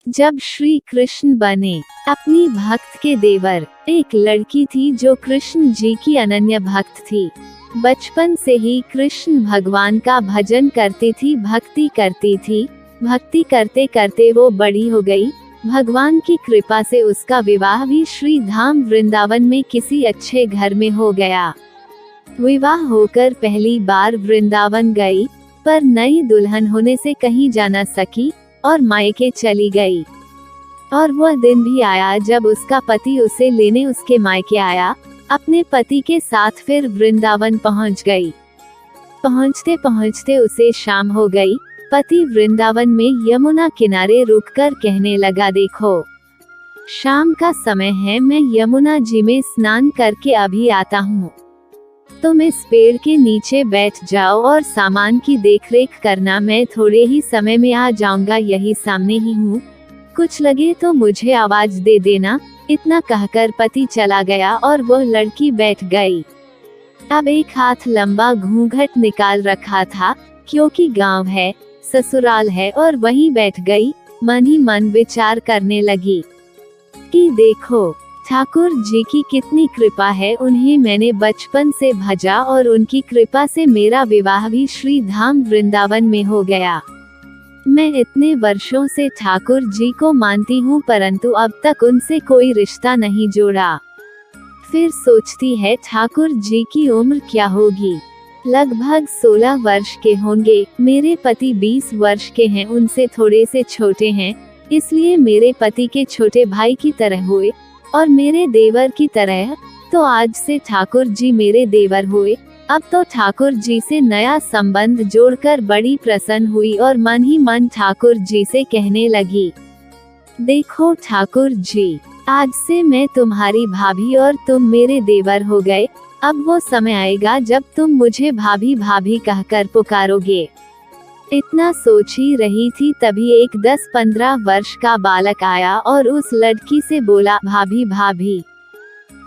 जब श्री कृष्ण बने अपनी भक्त के देवर, एक लड़की थी जो कृष्ण जी की अनन्य भक्त थी। बचपन से ही कृष्ण भगवान का भजन करती थी, भक्ति करती थी। भक्ति करते करते वो बड़ी हो गई। भगवान की कृपा से उसका विवाह भी श्री धाम वृंदावन में किसी अच्छे घर में हो गया। विवाह होकर पहली बार वृंदावन गई, पर नई दुल्हन होने से कहीं जा न सकी और मायके चली गई। और वह दिन भी आया जब उसका पति उसे लेने उसके मायके आया। अपने पति के साथ फिर वृंदावन पहुंच गई। पहुंचते पहुंचते उसे शाम हो गई। पति वृंदावन में यमुना किनारे रुककर कहने लगा, देखो शाम का समय है, मैं यमुना जी में स्नान करके अभी आता हूँ। तुम इस पेड़ के नीचे बैठ जाओ और सामान की देखरेख करना, मैं थोड़े ही समय में आ जाऊंगा, यही सामने ही हूँ, कुछ लगे तो मुझे आवाज दे देना। इतना कहकर पति चला गया और वह लड़की बैठ गई। अब एक हाथ लंबा घूंघट निकाल रखा था, क्योंकि गांव है, ससुराल है, और वहीं बैठ गई। मन ही मन विचार करने लगी कि देखो ठाकुर जी की कितनी कृपा है, उन्हें मैंने बचपन से भजा और उनकी कृपा से मेरा विवाह भी श्री धाम वृंदावन में हो गया। मैं इतने वर्षों से ठाकुर जी को मानती हूँ, परंतु अब तक उनसे कोई रिश्ता नहीं जोड़ा। फिर सोचती है ठाकुर जी की उम्र क्या होगी, लगभग 16 वर्ष के होंगे। मेरे पति 20 वर्ष के हैं, उनसे थोड़े से छोटे हैं, इसलिए मेरे पति के छोटे भाई की तरह हुए और मेरे देवर की तरह। तो आज से ठाकुर जी मेरे देवर हुए। अब तो ठाकुर जी से नया संबंध जोड़कर बड़ी प्रसन्न हुई और मन ही मन ठाकुर जी से कहने लगी, देखो ठाकुर जी, आज से मैं तुम्हारी भाभी और तुम मेरे देवर हो गए। अब वो समय आएगा जब तुम मुझे भाभी भाभी कहकर पुकारोगे। इतना सोच ही रही थी, तभी एक 10-15 वर्ष का बालक आया और उस लड़की से बोला, भाभी भाभी।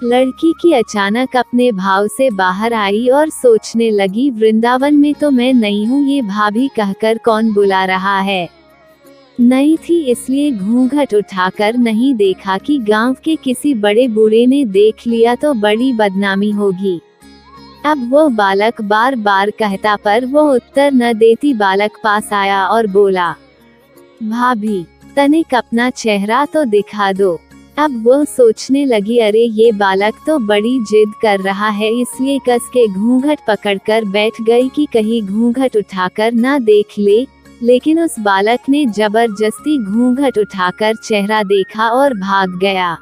लड़की की अचानक अपने भाव से बाहर आई और सोचने लगी, वृंदावन में तो मैं नई हूँ, ये भाभी कहकर कौन बुला रहा है। नई थी इसलिए घूंघट उठाकर नहीं देखा कि गांव के किसी बड़े बूढ़े ने देख लिया तो बड़ी बदनामी होगी। अब वो बालक बार बार कहता पर वो उत्तर न देती। बालक पास आया और बोला, भाभी तनिक अपना चेहरा तो दिखा दो। अब वो सोचने लगी, अरे ये बालक तो बड़ी जिद कर रहा है, इसलिए कस के घूंघट पकड़कर बैठ गई कि कहीं घूंघट उठाकर ना देख ले। लेकिन उस बालक ने जबरदस्ती घूंघट उठाकर चेहरा देखा और भाग गया।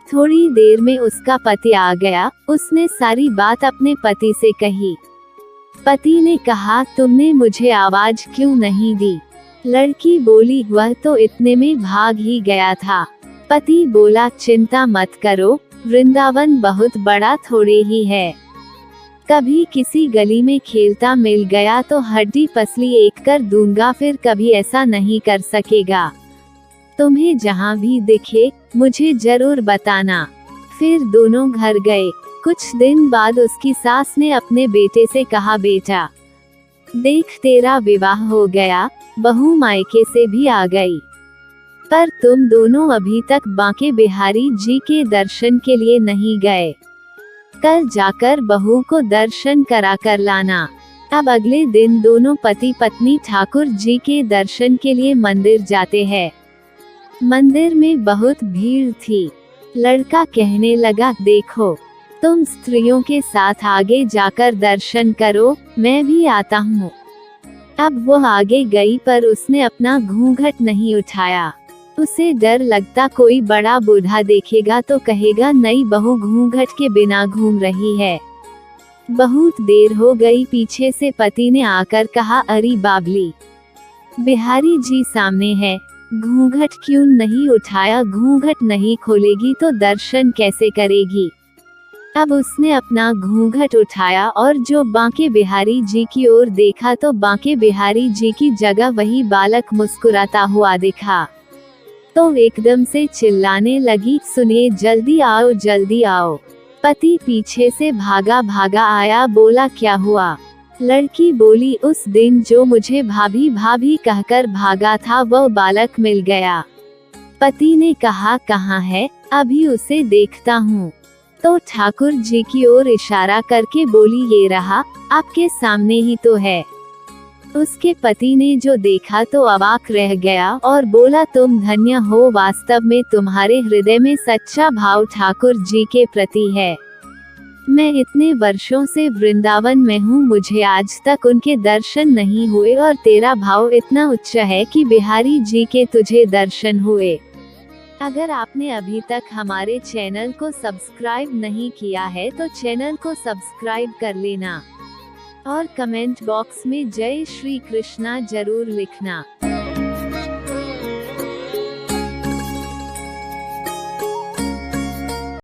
थोड़ी देर में उसका पति आ गया। उसने सारी बात अपने पति से कही। पति ने कहा, तुमने मुझे आवाज क्यों नहीं दी। लड़की बोली, वह तो इतने में भाग ही गया था। पति बोला, चिंता मत करो, वृंदावन बहुत बड़ा थोड़े ही है। कभी किसी गली में खेलता मिल गया तो हड्डी पसली एक कर दूंगा, फिर कभी ऐसा नहीं कर सकेगा। तुम्हें जहाँ भी दिखे मुझे जरूर बताना। फिर दोनों घर गए। कुछ दिन बाद उसकी सास ने अपने बेटे से कहा, बेटा देख तेरा विवाह हो गया, बहू मायके से भी आ गई, पर तुम दोनों अभी तक बांके बिहारी जी के दर्शन के लिए नहीं गए। कल जाकर बहू को दर्शन करा कर लाना। अब अगले दिन दोनों पति पत्नी ठाकुर जी के दर्शन के लिए मंदिर जाते हैं। मंदिर में बहुत भीड़ थी। लड़का कहने लगा, देखो तुम स्त्रियों के साथ आगे जाकर दर्शन करो, मैं भी आता हूँ। अब वो आगे गई पर उसने अपना घूंघट नहीं उठाया। उसे डर लगता कोई बड़ा बूढ़ा देखेगा तो कहेगा, नई बहू घूंघट के बिना घूम रही है। बहुत देर हो गई। पीछे से पति ने आकर कहा, अरे बाबली, बिहारी जी सामने है, घूंघट क्यों नहीं उठाया। घूंघट नहीं खोलेगी तो दर्शन कैसे करेगी। अब उसने अपना घूंघट उठाया और जो बांके बिहारी जी की ओर देखा तो बांके बिहारी जी की जगह वही बालक मुस्कुराता हुआ दिखा। तो एकदम से चिल्लाने लगी, सुनिए जल्दी आओ जल्दी आओ। पति पीछे से भागा भागा आया, बोला क्या हुआ। लड़की बोली, उस दिन जो मुझे भाभी भाभी कहकर भागा था वह बालक मिल गया। पति ने कहा कहाँ है, अभी उसे देखता हूँ। तो ठाकुर जी की ओर इशारा करके बोली ये रहा, आपके सामने ही तो है। उसके पति ने जो देखा तो अवाक रह गया और बोला तुम धन्य हो, वास्तव में तुम्हारे हृदय में सच्चा भाव ठाकुर जी के प्रति है। मैं इतने वर्षों से वृंदावन में हूँ, मुझे आज तक उनके दर्शन नहीं हुए और तेरा भाव इतना उच्च है कि बिहारी जी के तुझे दर्शन हुए। अगर आपने अभी तक हमारे चैनल को सब्सक्राइब नहीं किया है तो चैनल को सब्सक्राइब कर लेना और कमेंट बॉक्स में जय श्री कृष्णा जरूर लिखना।